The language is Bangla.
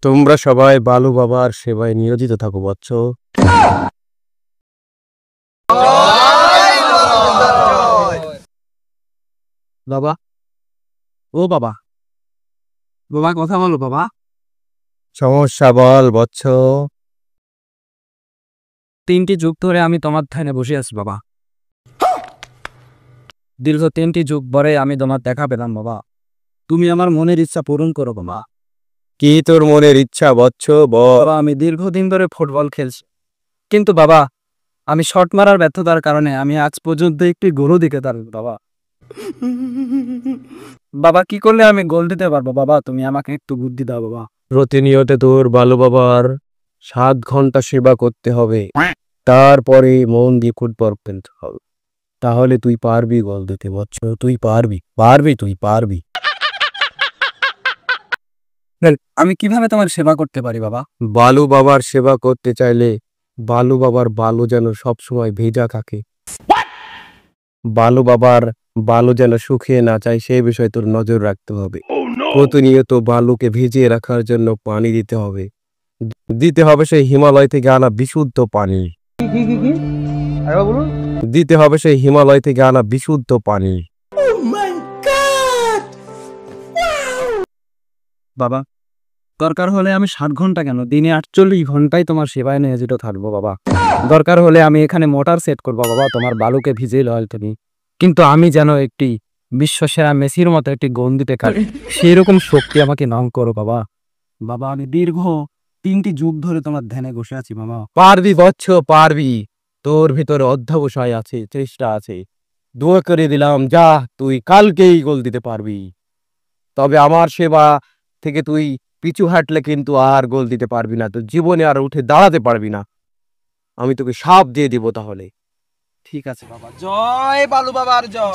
তোমরা সবাই বালু বাবার সেবায় নিয়োজিত থাকো বৎস। বাবা, ও বাবা, বাবা কথা বলো বাবা। সমস্যা বল বৎস। 3টি যুগ ধরে আমি তোমার ধ্যানে বসে আছি বাবা। দীর্ঘ 3টি যুগ পরে আমি তোমার দেখা পেলাম বাবা। তুমি আমার মনের ইচ্ছা পূরণ করো বাবা। কি তোর মনের ইচ্ছা বৎস বল। বাবা, আমি দীর্ঘদিন ধরে ফুটবল খেলছি, কিন্তু বাবা আমি শট মারার ব্যর্থতার কারণে আমি আজ পর্যন্ত একটি গোলও দিতে পারিনি বাবা। বাবা, কি করলে আমি গোল দিতে পারবো বাবা? তুমি আমাকে একটু বুদ্ধি দাও বাবা। প্রতিনিয়ত তোর বালু বাবার 7 ঘন্টা সেবা করতে হবে, তারপরে মন দিয়ে ফুটবল খেলতে হবে, তাহলে তুই পারবি গোল দিতে বৎস। তুই পারবি পারবি তুই পারবি। আমি কিভাবে তোমার সেবা করতে পারি বাবা? বালু বাবার সেবা করতে চাইলে বালু বাবার বালু যেন সবসময় ভেজা থাকে, বালু বাবার বালু যেন শুকিয়ে না যায় সেই বিষয়ে তোর নজর রাখতে হবে। প্রতিনিয়ত বালুকে ভিজিয়ে রাখার জন্য পানি দিতে হবে, দিতে হবে সেই হিমালয় থেকে আনা বিশুদ্ধ পানি। দিতে হবে সেই হিমালয় থেকে আনা বিশুদ্ধ পানি। বাবা, দরকার হলে আমি 7 ঘন্টা কেন, দিনে 48 ঘন্টাই তোমার সেবায় নিয়োজিত থাকবো বাবা। দরকার হলে আমি এখানে মোটর সেট করবো বাবা, তোমার বালুকে ভিজিয়ে লয় তুমি, কিন্তু আমি যেন একটি বিশ্বসেরা মেসির মতো একটি গোল দিতে পারি, সেই রকম শক্তি আমাকে নাম করো বাবা। বাবা, আমি দীর্ঘ 3টি যুগ ধরে তোমার ধ্যানে বসে আছি বাবা। পারবি বৎস পারবি, তোর ভিতরে অধ্যবসায় আছে, চেষ্টা আছে। দোয়া করে দিলাম, যা তুই কালকেই গোল দিতে পারবি। তবে আমার সেবা থেকে তুই পিছু হাঁটলে কিন্তু আর গোল দিতে পারবি না, তোর জীবনে আর উঠে দাঁড়াতে পারবি না। আমি তোকে শাপ দিয়ে দিব তাহলে। ঠিক আছে বাবা। জয় বালু বাবার জয়।